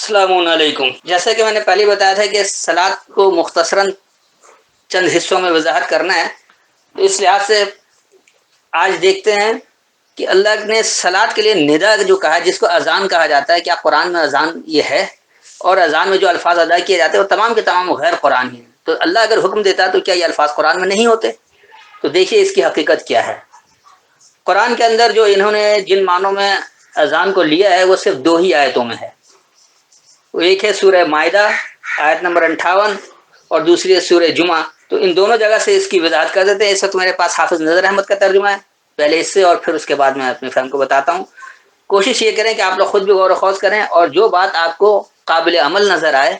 السلام علیکم۔ جیسا کہ میں نے پہلے بتایا تھا کہ سلاد کو مختصراً چند حصوں میں وضاحت کرنا ہے، تو اس لحاظ سے آج دیکھتے ہیں کہ اللہ نے سلاد کے لیے ندا جو کہا ہے، جس کو اذان کہا جاتا ہے، کیا قرآن میں اذان یہ ہے؟ اور اذان میں جو الفاظ ادا کیے جاتے ہیں وہ تمام کے تمام غیر قرآن ہیں۔ تو اللہ اگر حکم دیتا تو کیا یہ الفاظ قرآن میں نہیں ہوتے؟ تو دیکھیے اس کی حقیقت کیا ہے۔ قرآن کے اندر جو انہوں نے جن معنوں میں اذان کو لیا ہے وہ صرف دو ہی آیتوں میں ہے۔ وہ ایک ہے سورہ مائدہ آیت نمبر 58 اور دوسری ہے سورہ جمعہ۔ تو ان دونوں جگہ سے اس کی وضاحت کر دیتے ہیں۔ اس وقت میرے پاس حافظ نظر احمد کا ترجمہ ہے، پہلے اس سے اور پھر اس کے بعد میں اپنے فہم کو بتاتا ہوں۔ کوشش یہ کریں کہ آپ لوگ خود بھی غور و خوض کریں اور جو بات آپ کو قابل عمل نظر آئے،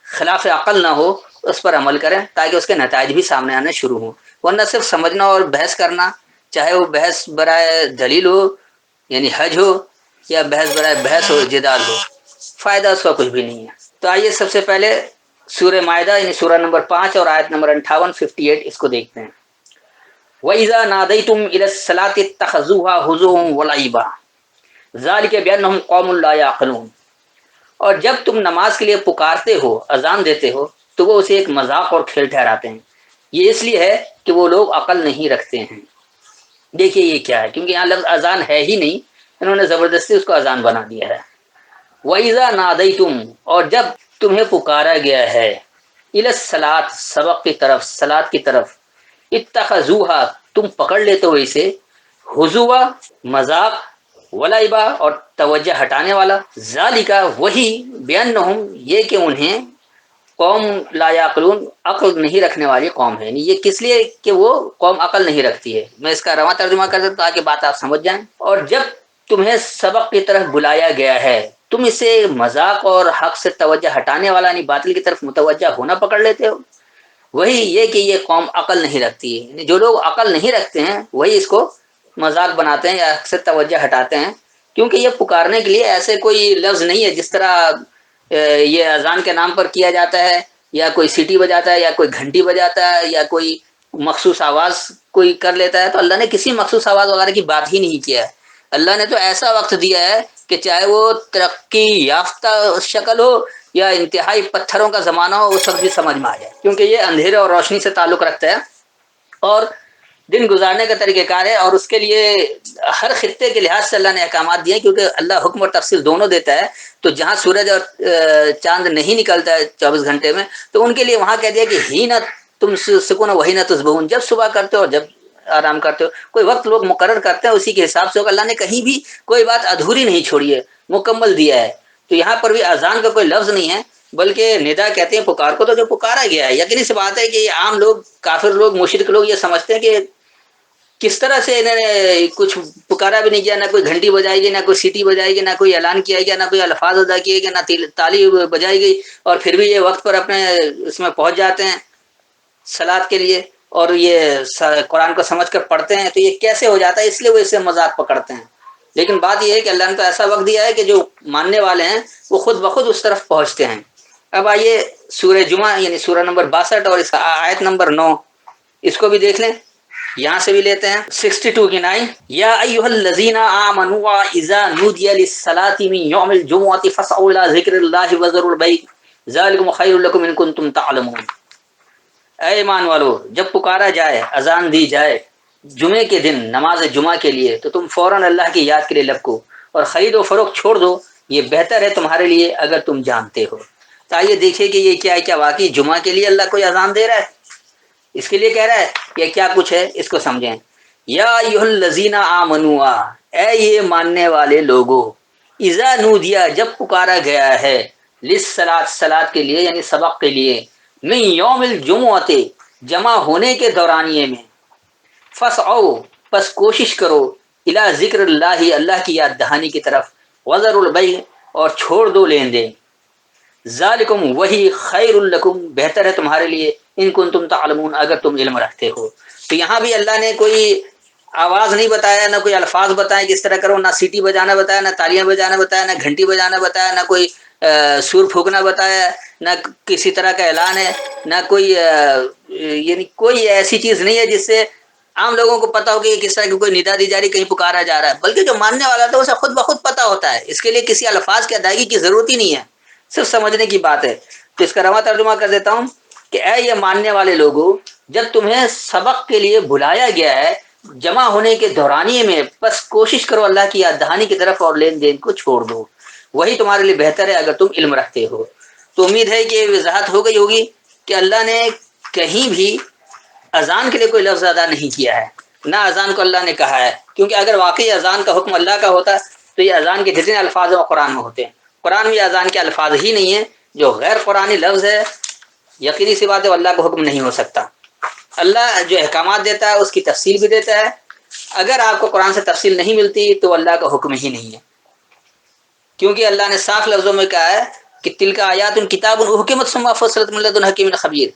خلاف عقل نہ ہو، اس پر عمل کریں تاکہ اس کے نتائج بھی سامنے آنے شروع ہوں۔ ورنہ صرف سمجھنا اور بحث کرنا، چاہے وہ بحث برائے دلیل ہو یعنی حج ہو، یا بحث برائے بحث ہو، جدال ہو، فائدہ اس کا کچھ بھی نہیں ہے۔ تو آئیے سب سے پہلے سورہ مائدہ یعنی سورہ نمبر 5 اور آیت نمبر 58 اس کو دیکھتے ہیں۔ وَإِذَا نَادَيْتُمْ إِلَى الصَّلَاةِ اتَّخَذُوهَا هُزُوًا وَلَعِبًا ذَلِكَ بِأَنَّهُمْ قَوْمٌ لَا يَعْقِلُونَ۔ اور جب تم نماز کے لیے پکارتے ہو، اذان دیتے ہو، تو وہ اسے ایک مذاق اور کھیل ٹھہراتے ہیں۔ یہ اس لیے ہے کہ وہ لوگ عقل نہیں رکھتے ہیں۔ دیکھیے یہ کیا ہے، کیونکہ یہاں لفظ اذان ہے ہی نہیں، انہوں نے زبردستی اس کو اذان بنا دیا ہے۔ وَإِذَا نَادَيْتُمْ، اور جب تمہیں پکارا گیا ہے، إِلَى الصَّلَاةِ، سبق کی طرف، صلاۃ کی طرف، اتخذوها، تم پکڑ لیتے ہو اسے، ہزوا، مذاق، ولعبا، اور توجہ ہٹانے والا، ذالکا، وہی، بأنہم، یہ کہ انہیں، قوم لا یعقلون، عقل نہیں رکھنے والی قوم ہے۔ یعنی یہ کس لیے کہ وہ قوم عقل نہیں رکھتی ہے۔ میں اس کا رواں ترجمہ کر دیتا ہوں تاکہ بات آپ سمجھ جائیں۔ اور جب تمہیں سبق کی طرف بلایا گیا ہے، تم اسے مذاق اور حق سے توجہ ہٹانے والا یعنی باطل کی طرف متوجہ ہونا پکڑ لیتے ہو۔ وہی یہ کہ یہ قوم عقل نہیں رکھتی ہے، یعنی جو لوگ عقل نہیں رکھتے ہیں وہی اس کو مذاق بناتے ہیں یا حق سے توجہ ہٹاتے ہیں، کیونکہ یہ پکارنے کے لیے ایسے کوئی لفظ نہیں ہے جس طرح یہ اذان کے نام پر کیا جاتا ہے، یا کوئی سیٹی بجاتا ہے، یا کوئی گھنٹی بجاتا ہے، یا کوئی مخصوص آواز کوئی کر لیتا ہے۔ تو اللہ نے کسی مخصوص آواز وغیرہ کی بات ہی نہیں کیا ہے۔ اللہ نے تو ایسا وقت دیا ہے کہ چاہے وہ ترقی یافتہ شکل ہو یا انتہائی پتھروں کا زمانہ ہو، وہ سب بھی سمجھ میں آ جائے، کیونکہ یہ اندھیرے اور روشنی سے تعلق رکھتا ہے اور دن گزارنے کا طریقہ کار ہے، اور اس کے لیے ہر خطے کے لحاظ سے اللہ نے احکامات دیے ہیں، کیونکہ اللہ حکم اور تفصیل دونوں دیتا ہے۔ تو جہاں سورج اور چاند نہیں نکلتا ہے 24 گھنٹے میں، تو ان کے لیے وہاں کہہ دیا کہ ہی نہ تم سکون وہی نہ تصبحون، جب صبح کرتے ہو اور جب آرام کرتے ہو، کوئی وقت لوگ مقرر کرتے ہیں، اسی کے حساب سے ہوگا۔ اللہ نے کہیں بھی کوئی بات ادھوری نہیں چھوڑی ہے، مکمل دیا ہے۔ تو یہاں پر بھی اذان کا کوئی لفظ نہیں ہے، بلکہ ندا کہتے ہیں پکار کو، تو جو پکارا گیا ہے۔ یقینی سی بات ہے کہ یہ عام لوگ، کافر لوگ، مشرک لوگ یہ سمجھتے ہیں کہ کس طرح سے انہوں نے کچھ پکارا بھی نہیں کیا، نہ کوئی گھنٹی بجائی گئی، نہ کوئی سیٹی بجائی گئی، نہ کوئی اعلان کیا گیا، نہ کوئی الفاظ ادا کیے گئے، نہ تالی بجائی گئی، اور پھر بھی یہ وقت پر اپنے اس میں پہنچ جاتے ہیں صلاۃ کے لیے، اور یہ قرآن کو سمجھ کر پڑھتے ہیں۔ تو یہ کیسے ہو جاتا ہے؟ اس لیے وہ اسے مذاق پکڑتے ہیں۔ لیکن بات یہ ہے کہ اللہ نے تو ایسا وقت دیا ہے کہ جو ماننے والے ہیں وہ خود بخود اس طرف پہنچتے ہیں۔ اب آئیے سورہ جمعہ یعنی سورہ نمبر 62 اور اس آیت نمبر 9 اس کو بھی دیکھ لیں۔ یہاں سے بھی لیتے ہیں 62 کی 9، یا ایھا الذین آمنوا اذا نودی للصلاۃ من یوم الجمعۃ فاسعوا الی ذکر اللہ وذروا البیع ذلکم خیر لکم ان کنتم تعلمون۔ اے ایمان والو، جب پکارا جائے، اذان دی جائے جمعے کے دن نماز جمعہ کے لیے، تو تم فوراً اللہ کی یاد کے لیے لب کو اور خرید و فروخت چھوڑ دو، یہ بہتر ہے تمہارے لیے اگر تم جانتے ہو۔ تو آئیے دیکھیے کہ یہ کیا ہے، کیا واقعی جمعہ کے لیے اللہ کوئی اذان دے رہا ہے؟ اس کے لیے کہہ رہا ہے یا کیا کچھ ہے؟ اس کو سمجھیں۔ یا ایھا الذین آمنوا، اے یہ ماننے والے لوگوں، اذا نودیا، جب پکارا گیا ہے، للصلاۃ، صلاۃ کے لیے یعنی سبق کے لیے، من یوم الجمعۃ، جمع ہونے کے دورانیے میں، فاسعوا، پس کوشش کرو، الی ذکر اللہ، اللہ کی یاد دہانی کی طرف، وذروا البیع، اور چھوڑ دو لین دین، ذالکم، وہی، خیر لکم، بہتر ہے تمہارے لیے، ان کنتم تعلمون، اگر تم علم رکھتے ہو۔ تو یہاں بھی اللہ نے کوئی آواز نہیں بتایا، نہ کوئی الفاظ بتائے کس طرح کرو، نہ سیٹی بجانا بتایا، نہ تالیاں بجانا بتایا، نہ گھنٹی بجانا بتایا، نہ کوئی سور پھونکنا بتایا، نہ کسی طرح کا اعلان ہے، نہ کوئی یعنی کوئی ایسی چیز نہیں ہے جس سے عام لوگوں کو پتا ہو کہ کس طرح کی کوئی ندا دی جا رہی، کہیں پکارا جا رہا ہے، بلکہ جو ماننے والا تھا اسے خود بخود پتا ہوتا ہے۔ اس کے لیے کسی الفاظ کی ادائیگی کی ضرورت ہی نہیں ہے۔ صرف سمجھنے کی بات ہے۔ تو اس کا رواں ترجمہ کر دیتا ہوں کہ اے یہ ماننے والے لوگوں، جب تمہیں سبق کے لیے بلایا گیا ہے جمع ہونے کے دورانیے میں، بس کوشش کرو اللہ کی یاد دہانی کی طرف اور لین دین کو چھوڑ دو، وہی تمہارے لیے بہتر ہے اگر تم علم رکھتے ہو۔ تو امید ہے کہ وضاحت ہو گئی ہوگی کہ اللہ نے کہیں بھی اذان کے لیے کوئی لفظ ادا نہیں کیا ہے، نہ اذان کو اللہ نے کہا ہے، کیونکہ اگر واقعی اذان کا حکم اللہ کا ہوتا تو یہ اذان کے جتنے الفاظ ہیں قرآن میں ہوتے ہیں۔ قرآن میں اذان کے الفاظ ہی نہیں ہیں، جو غیر قرآنی لفظ ہے، یقینی سی بات ہے اللہ کا حکم نہیں ہو سکتا۔ اللہ جو احکامات دیتا ہے اس کی تفصیل بھی دیتا ہے، اگر آپ کو قرآن سے تفصیل نہیں ملتی تو اللہ کا حکم ہی نہیں ہے، کیونکہ اللہ نے صاف لفظوں میں کہا ہے کہ تلک آیات کتاب احکمت ثم فصلت من لدن حکیم خبیر،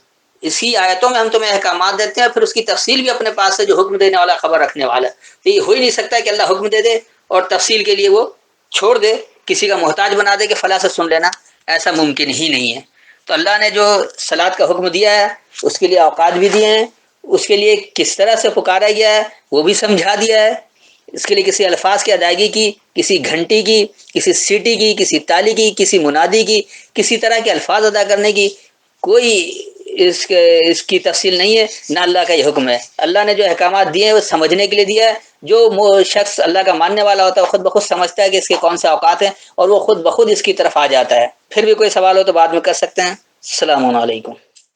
اسی آیتوں میں ہم تمہیں احکامات دیتے ہیں، پھر اس کی تفصیل بھی اپنے پاس ہے جو حکم دینے والا خبر رکھنے والا ہے۔ تو یہ ہو ہی نہیں سکتا کہ اللہ حکم دے دے اور تفصیل کے لیے وہ چھوڑ دے، کسی کا محتاج بنا دے کہ فلاں سے سن لینا، ایسا ممکن ہی نہیں ہے۔ تو اللہ نے جو صلاۃ کا حکم دیا ہے اس کے لیے اوقات بھی دیے ہیں، اس کے لیے کس طرح سے پکارا گیا ہے وہ بھی سمجھا دیا ہے، اس کے لیے کسی الفاظ کی ادائیگی کی، کسی گھنٹی کی، کسی سیٹی کی، کسی تالی کی، کسی منادی کی، کسی طرح کے الفاظ ادا کرنے کی کوئی اس کی تفصیل نہیں ہے، نہ اللہ کا یہ حکم ہے۔ اللہ نے جو احکامات دیے ہیں وہ سمجھنے کے لیے دیا ہے، جو شخص اللہ کا ماننے والا ہوتا ہے وہ خود بخود سمجھتا ہے کہ اس کے کون سے اوقات ہیں اور وہ خود بخود اس کی طرف آ جاتا ہے۔ پھر بھی کوئی سوال ہو تو بعد میں کر سکتے ہیں۔ السلام علیکم۔